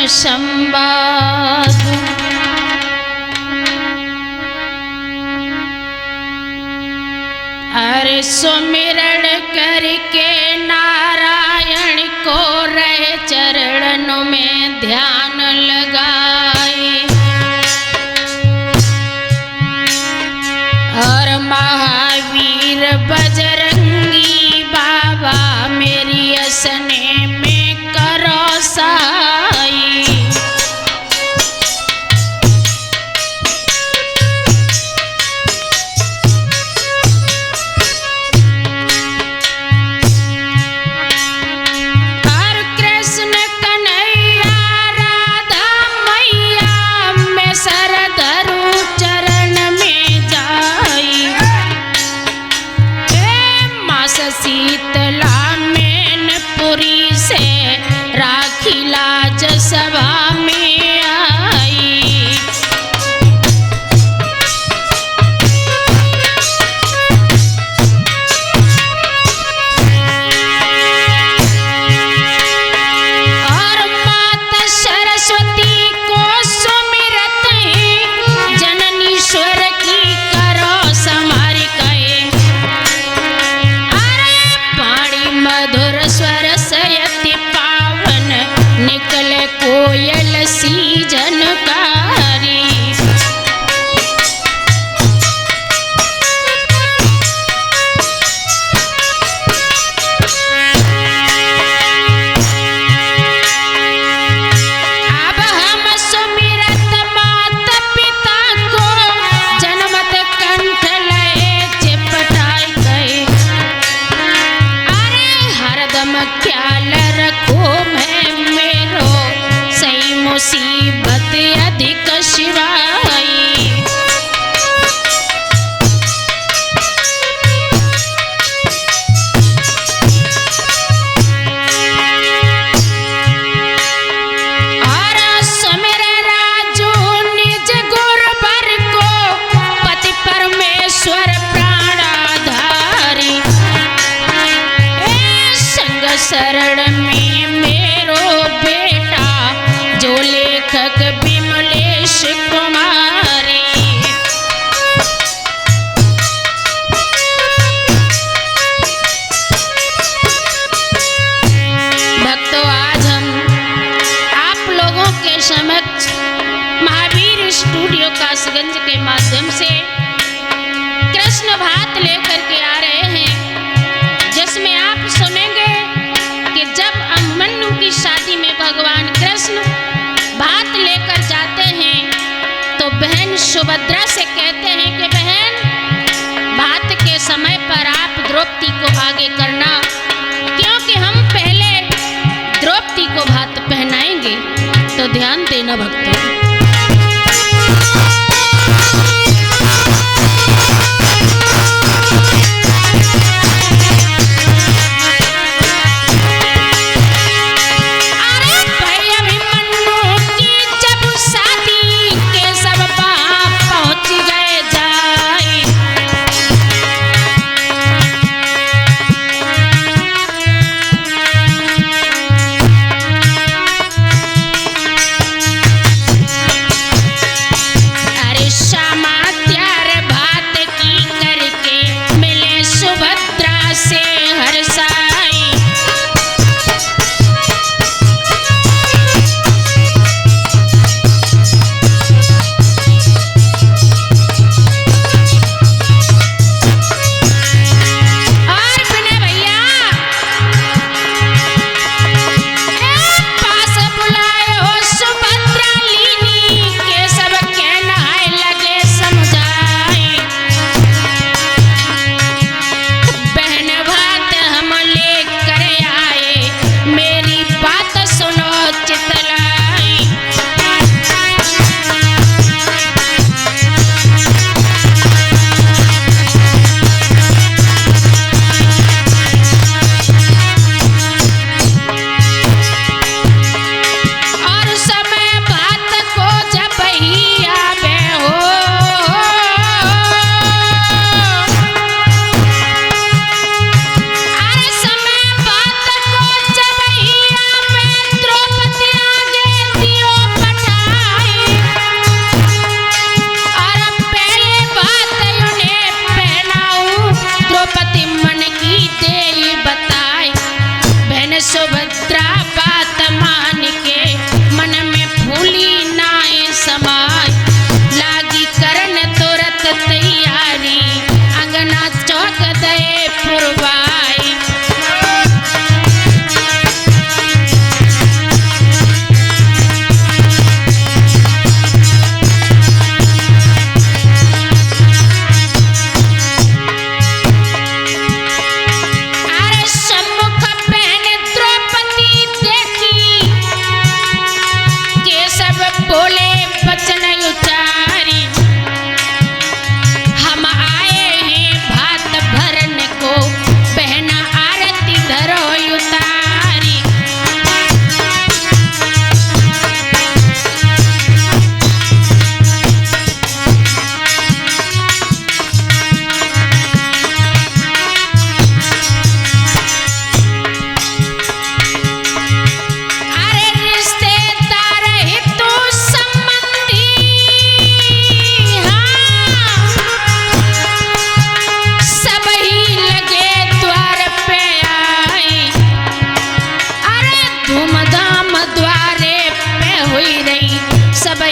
संवाद। अरे सुमिरण करके नारायण को रहे चरणों में ध्यान लगाए, और महावीर बजरंगी बाबा मेरी असने में करो सहाय। शीतला मैनपुरी से राखीला सभा में आई। और माता सरस्वती को सुमिरत है, जननीश्वर की करो समार कहे। मधुर स्वर सयति पावन निकले कोयल सी जनकारी। अब हम सुमिरत माता पिता को जनमत कंठ लय चिपटाई गए। हरदम ख्याल रखो मैं मेरो, सही मुसीबत अधिक शिवाई। और सुमिर राजू निज गुर बर को, पति परमेश्वर प्राणाधारी। शरण में मेरो बेटा जो लेखक विमलेश कुमारी। भक्तों, आज हम आप लोगों के समक्ष महावीर स्टूडियो कासगंज के माध्यम से कृष्ण भात लेकर के आ रहे हैं, जिसमें आप सुनेंगे कि जब अभिमन्यु की शादी में भगवान कृष्ण भात लेकर जाते हैं तो बहन सुभद्रा से कहते हैं कि बहन, भात के समय पर आप द्रौपदी को आगे करना, क्योंकि हम पहले द्रौपदी को भात पहनाएंगे। तो ध्यान देना भक्तों।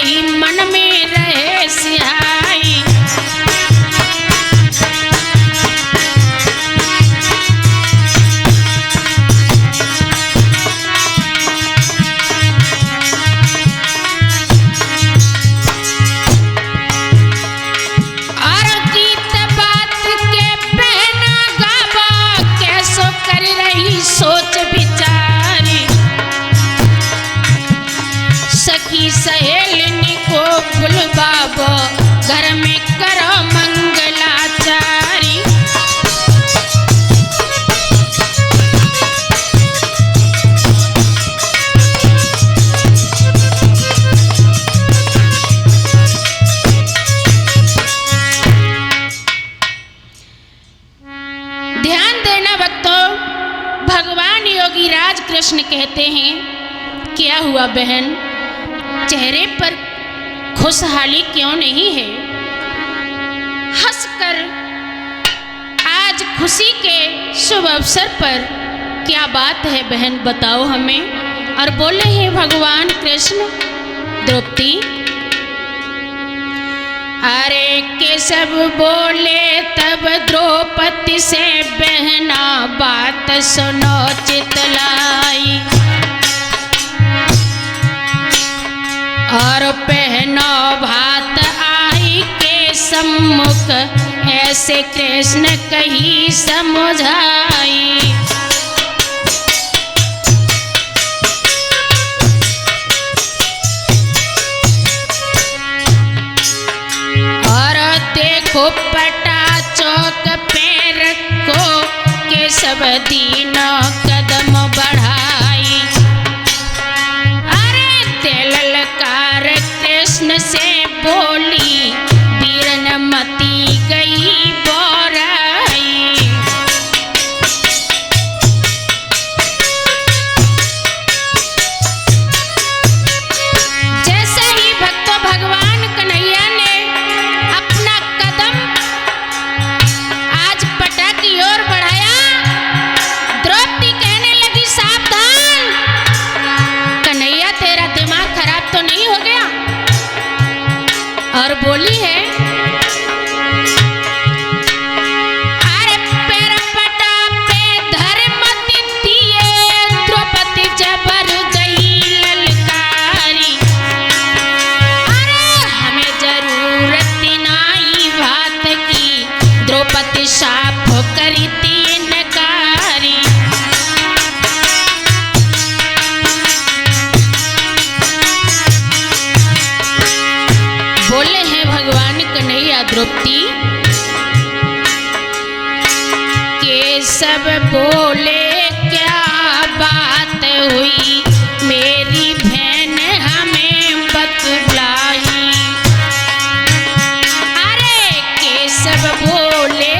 ही मन में रहे सिहाई। सोच विचारी सखी सहेलिनी को बुलवाबो घर में करो मंगलाचारी। ध्यान देना भक्तों, भगवान योगी राज कृष्ण कहते हैं, क्या हुआ बहन, चेहरे पर खुशहाली क्यों नहीं है? हंसकर आज खुशी के शुभ अवसर पर क्या बात है बहन, बताओ हमें। और बोले हैं भगवान कृष्ण, द्रौपदी अरे केशव बोले तब द्रौपदी से बहना बात सुनो चितलाई। और पहनो भात आई के सम्मुख ऐसे कृष्ण कही समझाई। देखो पटा चौक पैर को केशव दीनों कदम बढ़ाई। अरे दिल ललकार कृष्ण से बोली वीरन मती गई बोराई। जैसे ही भक्तों भगवान कन्हैया ने की ओर बढ़ाया, द्रौपदी कहने लगी सावधान, कन्हैया तेरा दिमाग खराब तो नहीं हो गया? और बोली है अरे पैर पटा पे धर्मति दिए द्रौपदी जबर गई ललकारी। अरे हमें जरूरत नहीं बात की, द्रौपदी साफ करी तीन कारी। बोले हैं भगवान कन्हैया द्रौपदी के सब बोले क्या बात हुई, मेरी बहन हमें बतलाई। अरे के सब बोले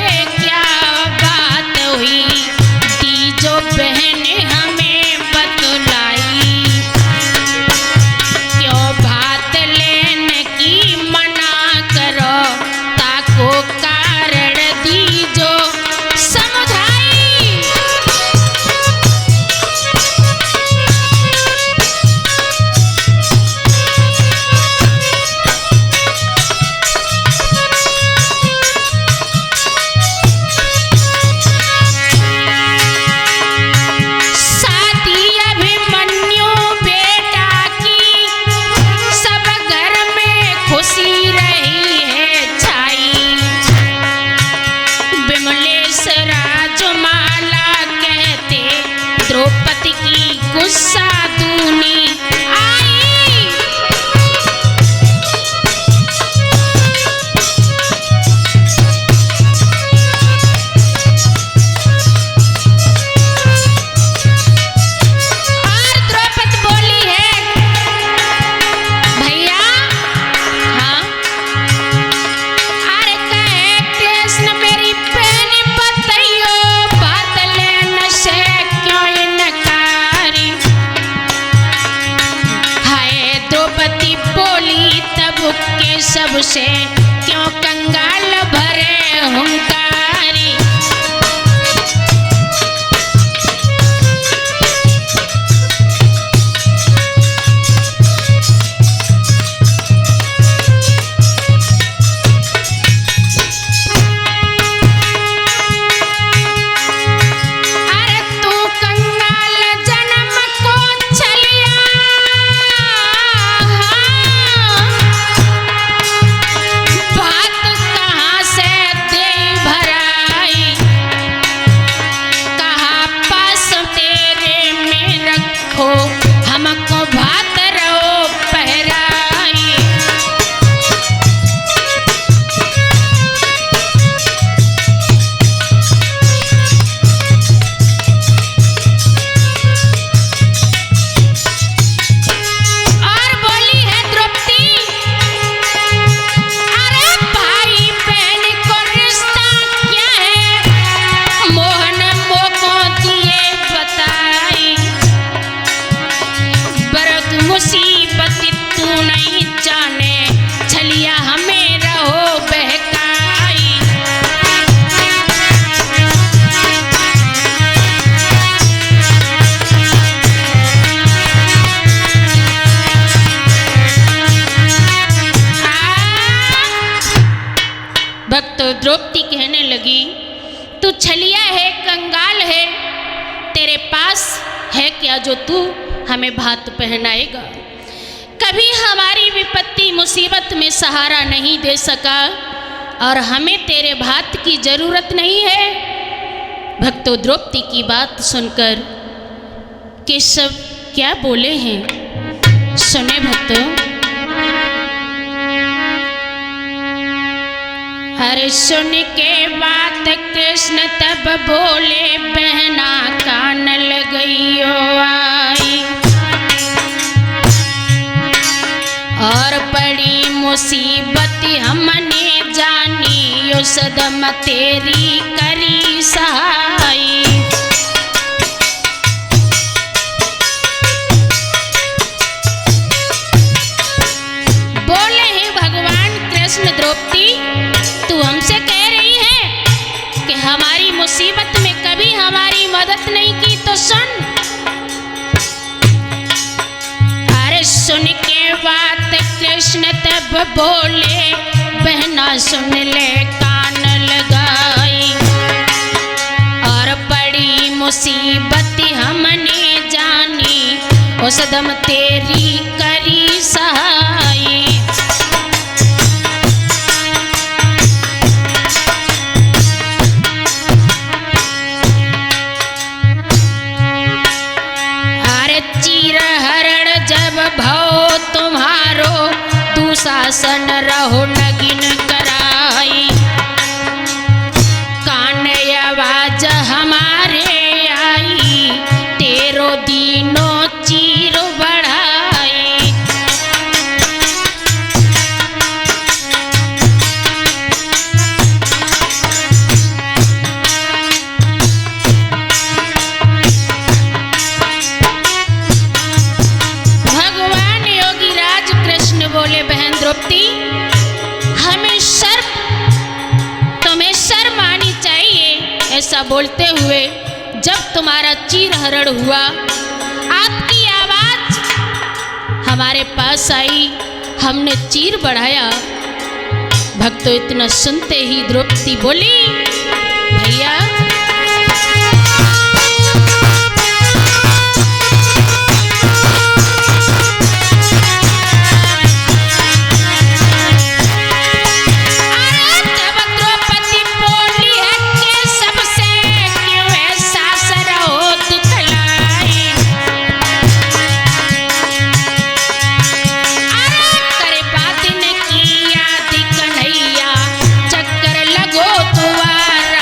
जो बहन हमें बतलाई, क्यों भात लेने की मना करो, ताको कारण दी जो समझाई। गुस्सा दूनी आई। और द्रौपदी बोली है भैया, हाँ अरे कहे कृष्ण मेरी बहन बताइयो बात लेने से क्यों इनकारी। हाय द्रौपदी बोली तब के सबसे क्यों कंगाल भरे हुंकारी। द्रौपदी कहने लगी, तू छलिया है, कंगाल है, तेरे पास है क्या जो तू हमें भात पहनाएगा? कभी हमारी विपत्ति मुसीबत में सहारा नहीं दे सका और हमें तेरे भात की जरूरत नहीं है। भक्तों, द्रौपदी की बात सुनकर केशव क्या बोले हैं, सुने भक्तों। अरे सुन के बात कृष्ण तब बोले, बहना कान लगइयो आई, और बड़ी मुसीबत हमने जानी, यो सदम तेरी करी सहाई। बोले हैं भगवान कृष्ण, द्रौपदी तू हमसे कह रही है कि हमारी मुसीबत में कभी हमारी मदद नहीं की, तो सुन। अरे सुन के बात कृष्ण तब बोले, बहना सुन ले कान लगाई, और बड़ी मुसीबत हमने जानी, उस दम तेरी करी सहाई। भव तुम्हारो दुशासन रहो नगिन कराई, कान आवाज हमारे आई, तेरो दीनो चीर बढ़ाई। बोले, बहन द्रौपदी तुम्हें शर्म आनी चाहिए। ऐसा बोलते हुए जब तुम्हारा चीर हरण हुआ, आपकी आवाज हमारे पास आई, हमने चीर बढ़ाया। भक्तों, इतना सुनते ही द्रौपदी बोली, भैया चक्कर लगो तुम्हारा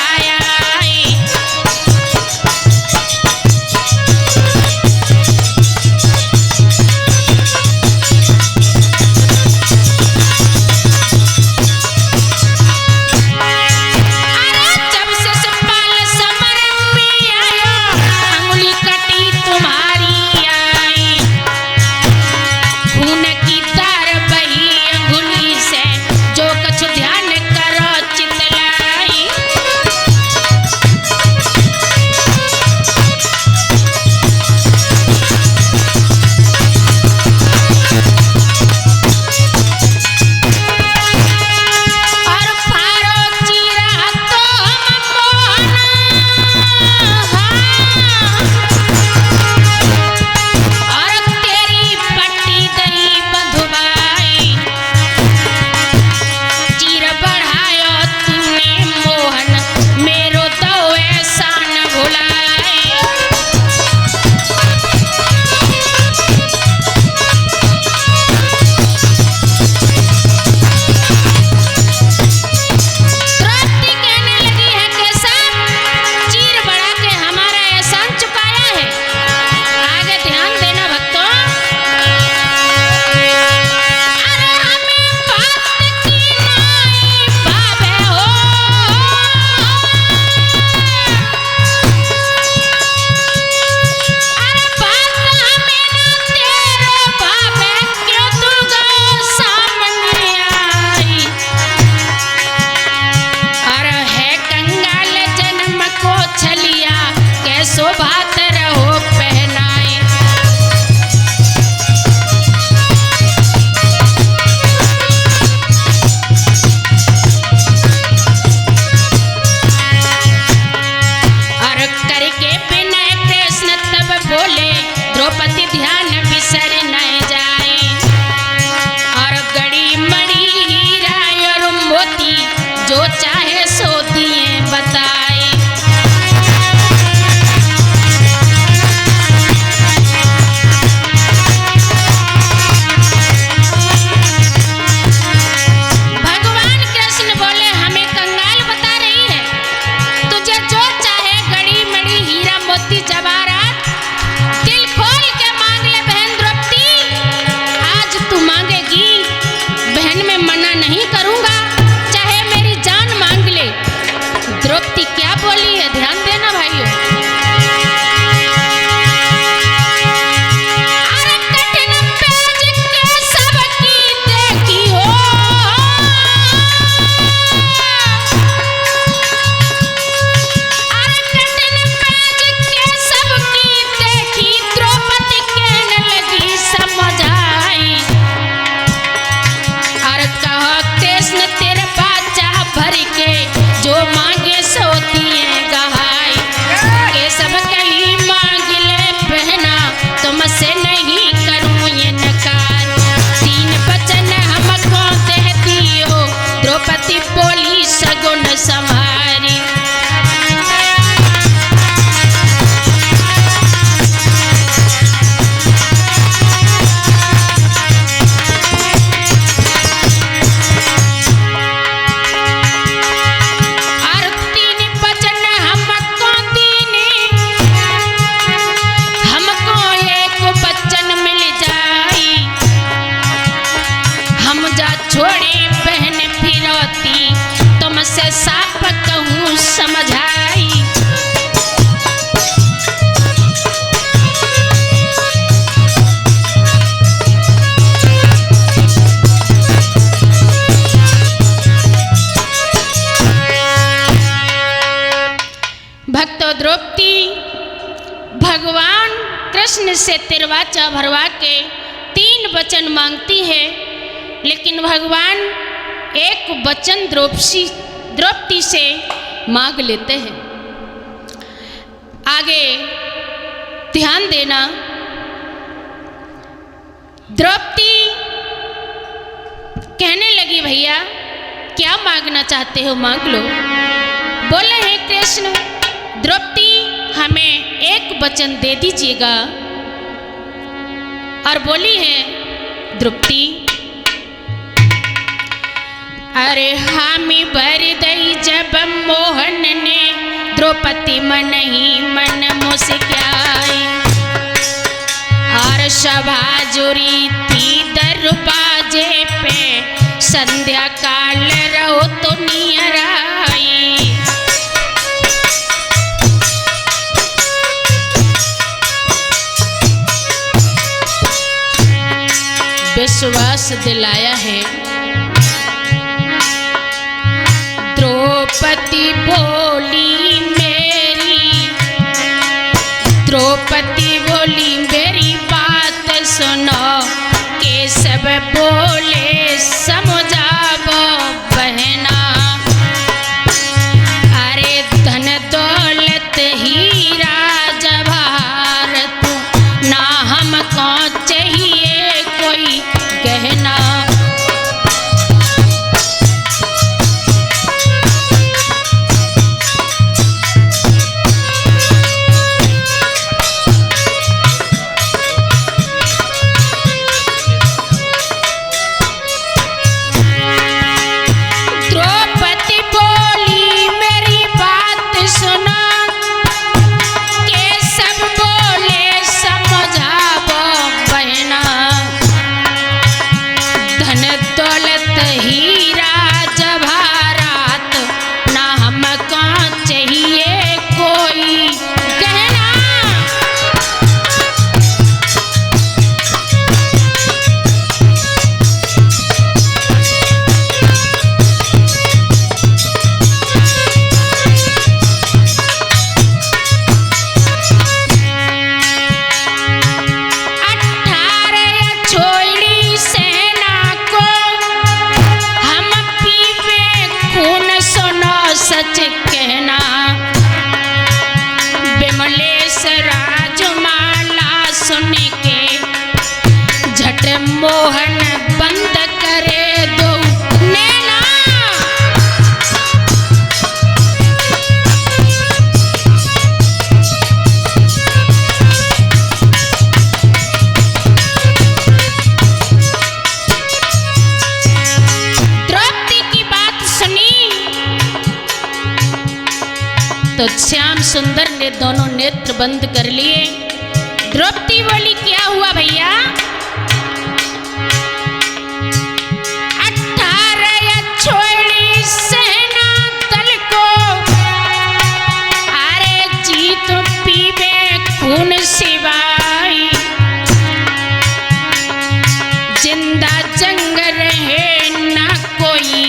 साफ कहूँ समझाई। भक्तों, द्रौपदी भगवान कृष्ण से तिरवाचा भरवा के 3 वचन मांगती है, लेकिन भगवान एक वचन द्रौपदी से मांग लेते हैं। आगे ध्यान देना। द्रौपदी कहने लगी, भैया क्या मांगना चाहते हो, मांग लो। बोले हैं कृष्ण, द्रौपदी हमें एक वचन दे दीजिएगा। और बोली है द्रौपदी, अरे हामी भर दई जब मोहन ने द्रौपदी मन ही मन मुस्काई। और सभा जुरी थी दरवाजे पे, संध्या काल रहो तो नियर आई। विश्वास दिलाया है। द्रौपदी बोली मेरी बात सुनो, के सब बोले समझावो बहना। अरे धन दौलत हीरा जवाहरात ना हमको चाहिए कोई गहना। द्रौपदी बोली मेरी बात सुनो, के सब बोले समझावो बहना। धन दौलत हीरा जवाहरात ना हमको चाहिए कोई गहना। सच कहना, विमलेश राजमाला सुन के झट मोहन बंद करे दो नैना। द्रौपदी की बात सुनी तो श्याम सुंदर ने दोनों नेत्र बंद कर लिए। द्रौपदी बोली, क्या हुआ भैया? 18 छोड़ी सेना दल को, अरे जीत पीबे खून सिवाई। जिंदा जंग रहे ना कोई,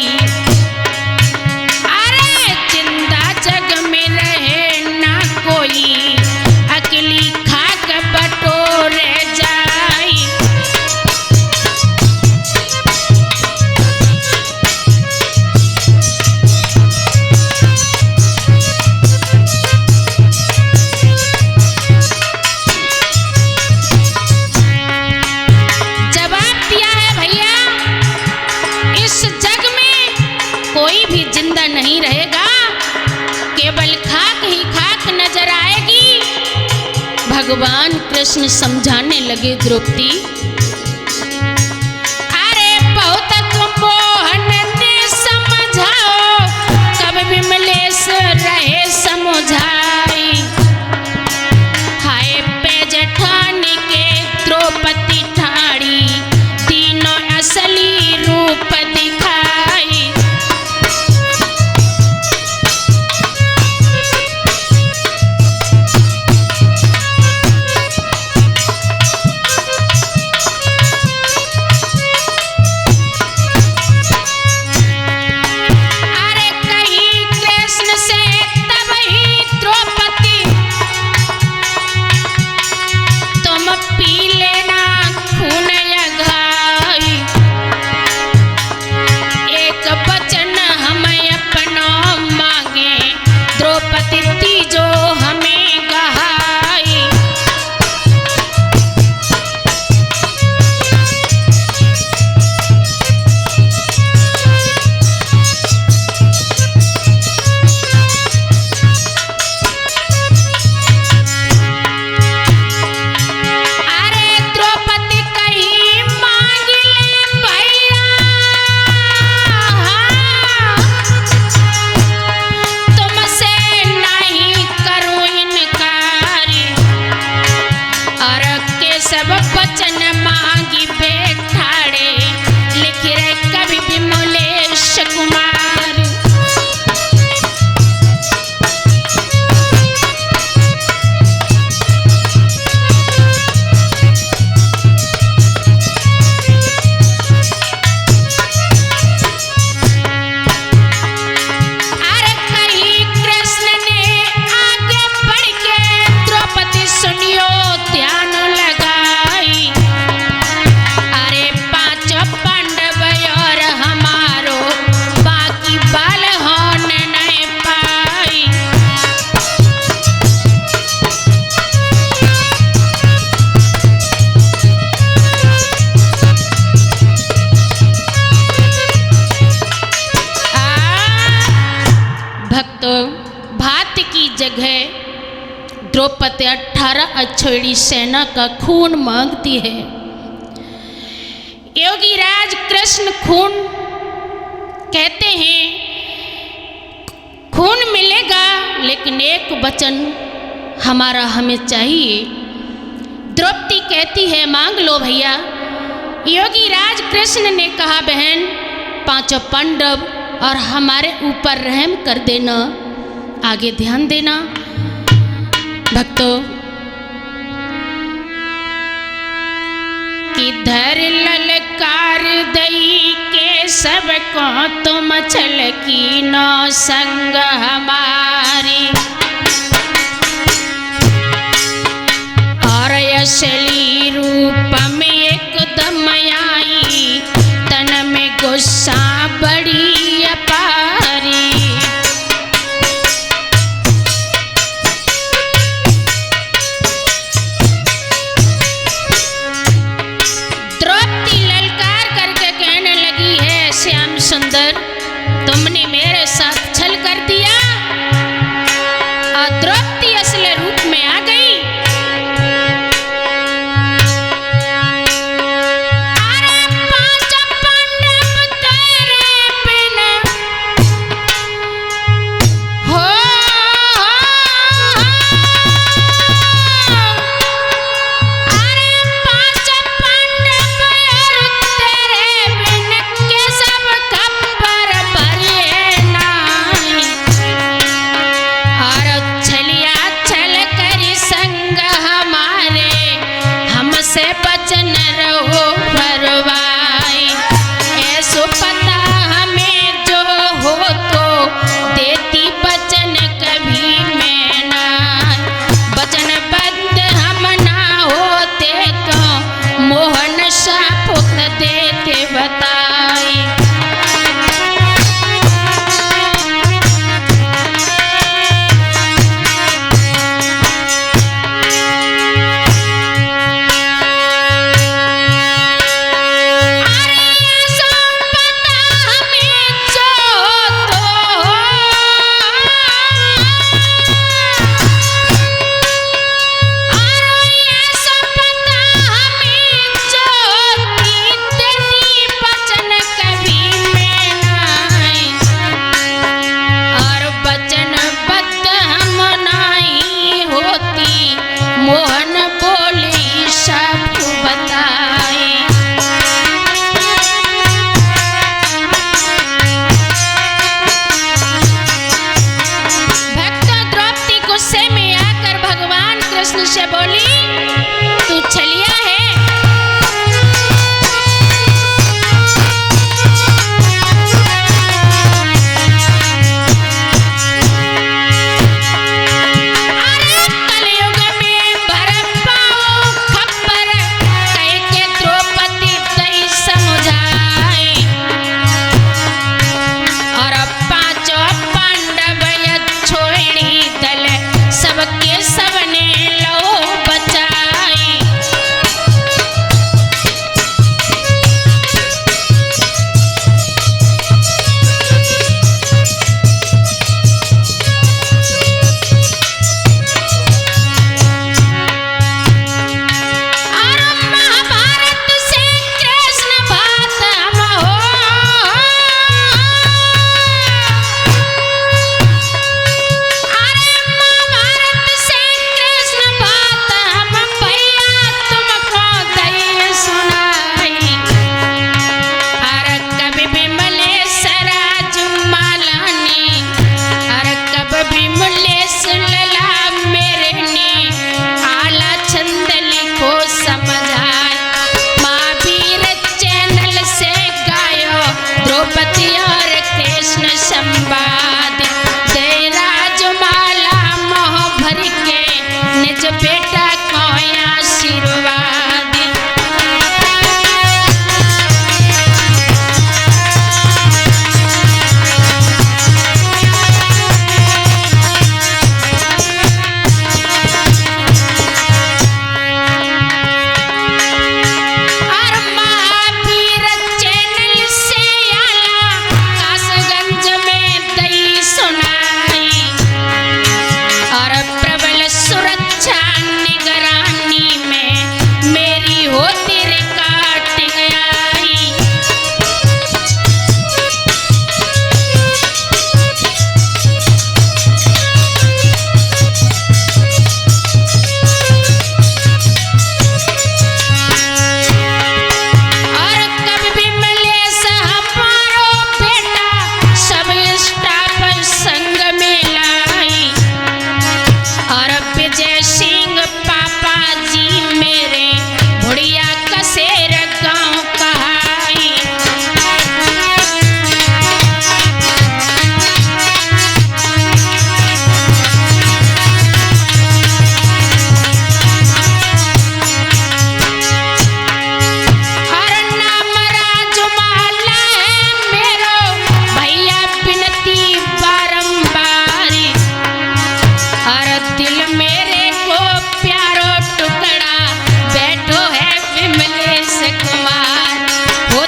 अकेली खाक बटोरे जाई। जवाब दिया है भैया, इस जग में कोई भी जिंदा नहीं रहेगा, केवल खाक ही खाक नजर आएगी। भगवान कृष्ण समझाने लगे द्रौपदी, अरे बहुत मोहन ने समझाओ, कब विमलेश रहे समझाई। हाय पे जठानी के द्रौपदी ठाड़ी, तीनों असली रूप दिखाई। द्रौपदी 18 अक्षौहिणी सेना का खून मांगती है। योगी राज कृष्ण खून कहते हैं खून मिलेगा, लेकिन एक वचन हमारा हमें चाहिए। द्रौपदी कहती है मांग लो भैया। योगी राज कृष्ण ने कहा बहन, पांचों पांडव और हमारे ऊपर रहम कर देना। आगे ध्यान देना भक्तों। किधर ललकार दई के सबको तुम छल की नौ संग हमारी, और असली रूप में एकदम आई, तन में गुस्सा बड़ी अपारी। श्याम सुंदर, तुमने मेरे साथ छल कर दिया। और द्रौपदी असली रूप में आ गई। अरे पांच पांडव तेरे बिना हो, अरे पांच पांडव तेरे बिना से बचन रहो भरवाई। ऐसो पता हमें जो हो तो देती बचन कभी मैं ना, बचन बंद हम ना होते तो मोहन शापुत देते बताई। बचन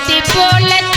बोलत